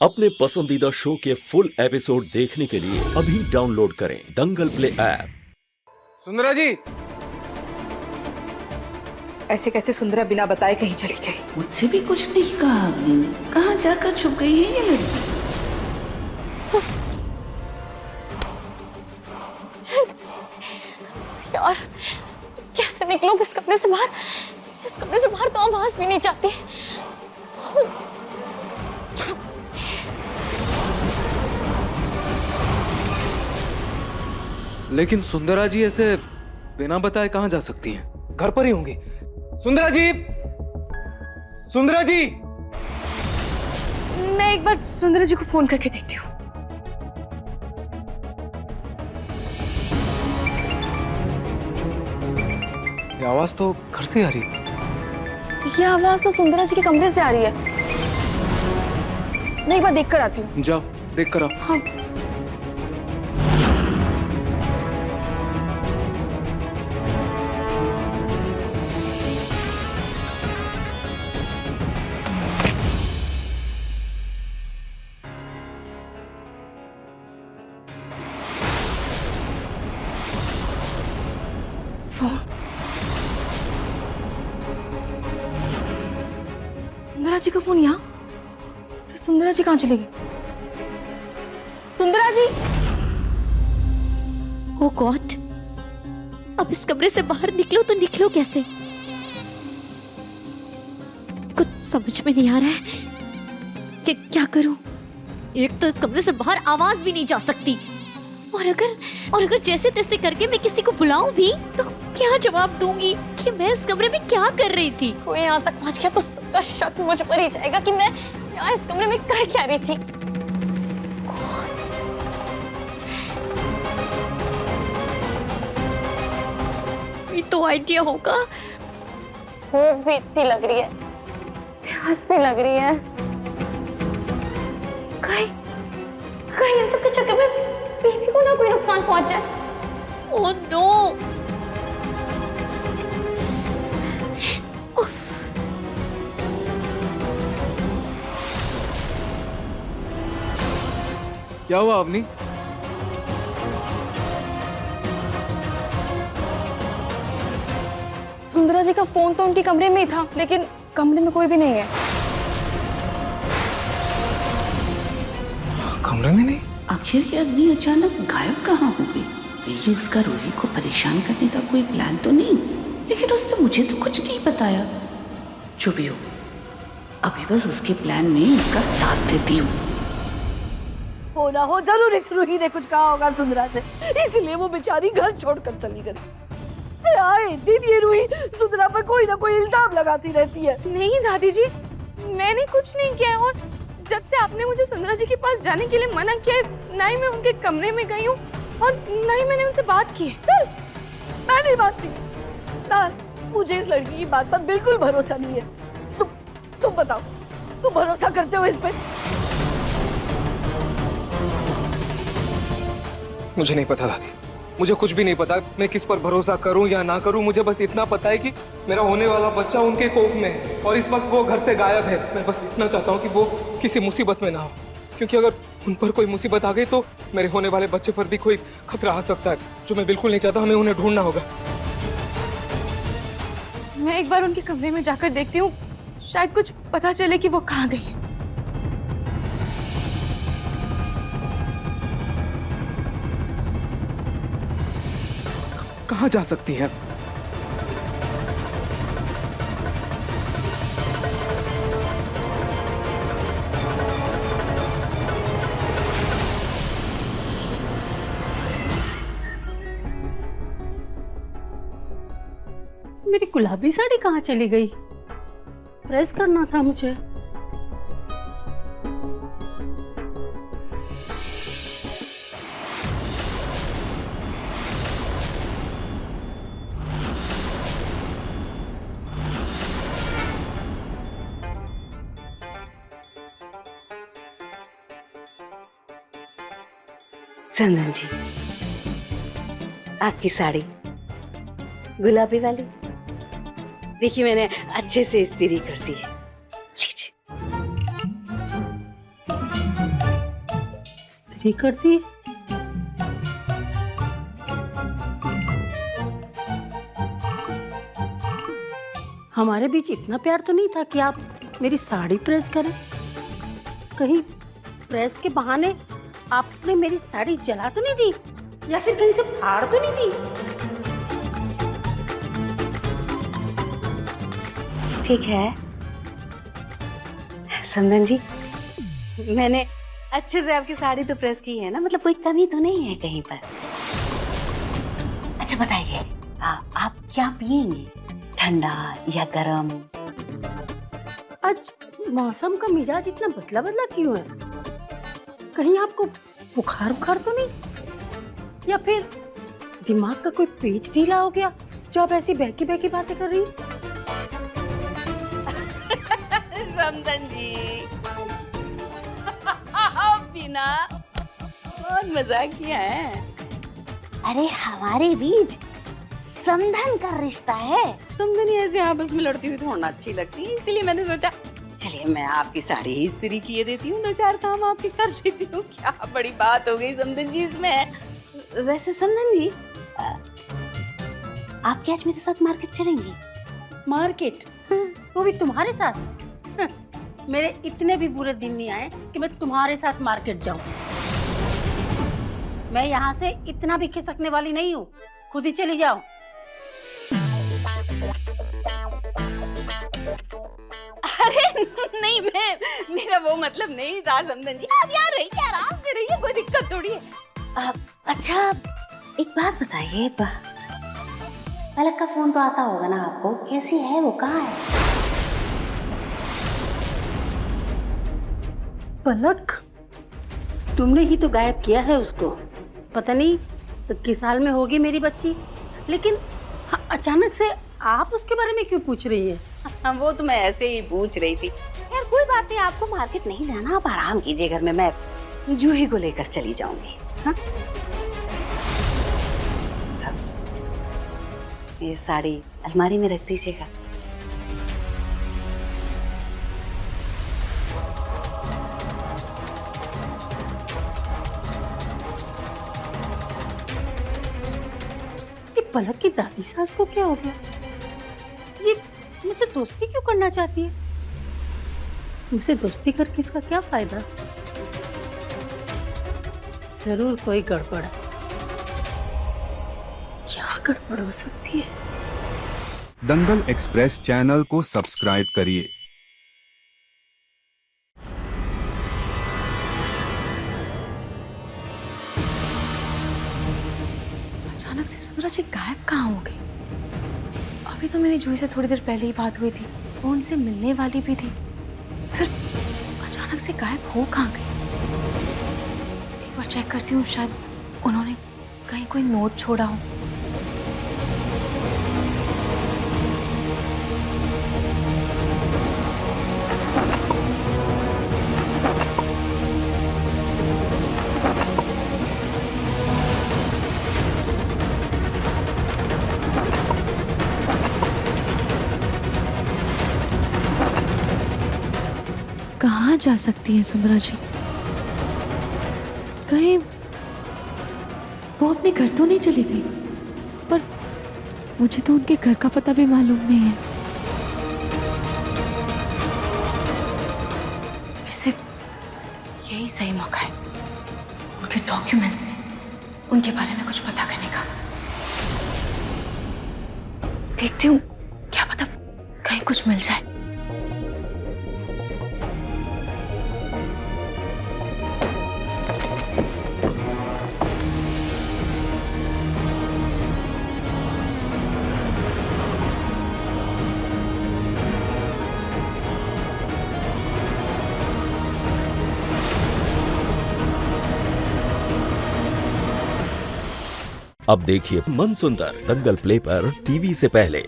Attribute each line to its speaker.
Speaker 1: अपने पसंदीदा शो के फुल एपिसोड देखने के लिए अभी डाउनलोड करें दंगल प्ले ऐप।
Speaker 2: सुंदरा जी,
Speaker 3: ऐसे कैसे सुंदरा बिना बताए कहीं चली गई?
Speaker 4: मुझसे भी कुछ नहीं कहा अग्नि ने। कहाँ जाकर छुप गई है ये लड़की?
Speaker 5: यार, कैसे निकलूं इस कमरे से बाहर? इस कमरे से बाहर तो आवाज भी नहीं जाती।
Speaker 2: लेकिन सुंदरा जी ऐसे बिना बताए कहाँ जा सकती हैं? घर पर ही होंगी। सुंदरा जी, सुंदरा जी।
Speaker 5: मैं एक बार सुंदरा जी को फोन करके देखती हूँ।
Speaker 2: ये आवाज तो घर से आ रही है।
Speaker 5: ये आवाज तो सुंदरा जी के कमरे से आ रही है। मैं एक बार देख कर आती हूँ।
Speaker 2: जाओ, देख कर आओ।
Speaker 5: हाँ। सुंदरा जी का फोन यहाँ? फिर सुंदरा जी कहाँ चली गई? सुंदरा जी!
Speaker 6: ओ गॉड, अब इस कमरे से बाहर निकलो तो निकलो कैसे? कुछ समझ में नहीं आ रहा है कि क्या करूं। एक तो इस कमरे से बाहर आवाज भी नहीं जा सकती, और अगर जैसे तैसे करके मैं किसी को बुलाऊं भी तो क्या जवाब दूंगी कि मैं इस कमरे में क्या कर रही थी?
Speaker 5: कोई यहाँ तक पहुँच गया तो सबका शक मुझ पर ही जाएगा कि मैं यहाँ इस कमरे में कर क्या रही थी।
Speaker 6: ये तो आइडिया होगा।
Speaker 5: भूख भी इतनी लग रही है, प्यास भी लग रही है। कहीं इन सब के चक्कर में बेबी को ना कोई नुकसान पहुंच जाए।
Speaker 6: Oh no!
Speaker 2: क्या हुआ अवनी?
Speaker 5: सुंदरा जी का फोन तो उनके कमरे में ही था, लेकिन कमरे में कोई भी नहीं है।
Speaker 2: कमरे में नहीं?
Speaker 4: आखिर ये अग्नि अचानक गायब कहाँ हो गई? कहीं उसका रूही को परेशान करने का कोई प्लान तो नहीं? लेकिन उसने मुझे तो कुछ नहीं बताया। जो भी हो, अभी बस उसके प्लान में उसका साथ देती हूँ।
Speaker 7: हो ना हो, जरूर इस रूही ने कुछ कहा होगा सुंदरा से, इसलिए वो बेचारी घर छोड़कर चली गई। आए दिन ये रूही सुंदरा पर कोई ना कोई इल्जाम लगाती रहती है।
Speaker 5: नहीं दादी जी, मैंने कुछ नहीं किया, और जब से आपने मुझे सुंदरा जी के पास जाने के लिए मना किया, ना ही मैं उनके कमरे में गई हूँ और ना ही मैंने उनसे बात की है।
Speaker 7: मैं नहीं बात की ना, मुझे इस लड़की की बात पर बिल्कुल भरोसा नहीं है। तुम बताओ, तुम भरोसा करते हो इस पे?
Speaker 2: मुझे नहीं पता दादी, मुझे कुछ भी नहीं पता। मैं किस पर भरोसा करूं या ना करूं, मुझे बस इतना पता है कि मेरा होने वाला बच्चा उनके कोख में है और इस वक्त वो घर से गायब है। मैं बस इतना चाहता हूं कि वो किसी मुसीबत में ना हो, क्योंकि अगर उन पर कोई मुसीबत आ गई तो मेरे होने वाले बच्चे पर भी कोई खतरा आ सकता है, जो मैं बिल्कुल नहीं चाहता। हमें उन्हें ढूंढना होगा।
Speaker 5: मैं एक बार उनके कमरे में जाकर देखती हूँ, शायद कुछ पता चले कि वो कहाँ गई है।
Speaker 2: कहाँ जा सकती हैं?
Speaker 7: मेरी गुलाबी साड़ी कहाँ चली गई? प्रेस करना था मुझे।
Speaker 8: चंदन जी, आपकी साड़ी गुलाबी वाली, देखिए मैंने अच्छे से इस्त्री कर दी है, लीजिए।
Speaker 7: इस्त्री कर दी? हमारे बीच इतना प्यार तो नहीं था कि आप मेरी साड़ी प्रेस करें। कहीं प्रेस के बहाने आपने मेरी साड़ी जला तो नहीं दी, या फिर कहीं से फाड़ तो नहीं दी?
Speaker 8: ठीक है समदन जी, मैंने अच्छे से आपकी साड़ी तो प्रेस की है ना, मतलब कोई कमी तो नहीं है कहीं पर। अच्छा बताइए, आप क्या पिएंगे, ठंडा या गरम?
Speaker 7: आज मौसम का मिजाज इतना बदला बदला क्यों है? कहीं आपको बुखार उखार तो नहीं, या फिर दिमाग का कोई पेच ढीला हो गया जो आप ऐसी बहकी बहकी बातें कर रही?
Speaker 8: समदन जी बिना बहुत मजाक किया है। अरे हमारे बीच समधन का रिश्ता है। समधन ऐसे आपस में लड़ती हुई थोड़ा अच्छी लगती है, इसीलिए मैंने सोचा चलिए मैं आपकी साड़ी ही इस्त्री किए देती हूँ, 2-4 काम आपके कर देती हूँ। क्या बड़ी बात हो गई समधन जी इसमें। वैसे समधन जी आप क्या आज मेरे साथ मार्केट चलेंगी?
Speaker 7: मार्केट? वो भी तुम्हारे साथ? मेरे इतने भी बुरे दिन नहीं आए कि मैं तुम्हारे साथ मार्केट जाऊं। मैं यहाँ से इतना भी खिसकने वाली नहीं हूँ, खुद ही चली जाओ।
Speaker 8: अरे नहीं, मेरा वो मतलब नहीं था समधन जी। आप यार रहिए, आराम से रहिए, कोई दिक्कत थोड़ी है। अच्छा एक बात बताइए, पलक का फोन तो आता होगा ना आपको, कैसी है वो, कहाँ है?
Speaker 7: पलक? तुमने ही तो गायब किया है उसको। पता नहीं किस हाल में होगी मेरी बच्ची, लेकिन अचानक से आप उसके बारे में क्यों पूछ रही हैं?
Speaker 8: वो तो मैं ऐसे ही पूछ रही थी। यार कोई बात नहीं, आपको मार्केट नहीं जाना, आप आराम कीजिए घर में, मैं जूही को लेकर चली जाऊंगी। हाँ? ये साड़ी अलमारी में रख दीजिएगा।
Speaker 7: पलक की दादी सास को क्या हो गया? ये मुझसे दोस्ती क्यों करना चाहती है? मुझसे दोस्ती करके इसका क्या फायदा? जरूर कोई गड़बड़ है। क्या गड़बड़ हो सकती है?
Speaker 9: दंगल एक्सप्रेस चैनल को सब्सक्राइब करिए।
Speaker 5: अचानक से सुंदरा जी गायब कहाँ हो गई? अभी तो मेरी जूही से थोड़ी देर पहले ही बात हुई थी, वो उनसे मिलने वाली भी थी, फिर अचानक से गायब हो कहाँ गई? एक बार चेक करती हूँ, शायद उन्होंने कहीं कोई नोट छोड़ा हो। कहाँ जा सकती हैं सुंदरा जी? कहीं वो अपने घर तो नहीं चली गई? पर मुझे तो उनके घर का पता भी मालूम नहीं है। वैसे यही सही मौका है उनके डॉक्यूमेंट से उनके बारे में कुछ पता करने का। देखती हूँ, क्या पता कहीं कुछ मिल जाए।
Speaker 1: अब देखिए मनसुंदर दंगल प्ले पर टीवी से पहले।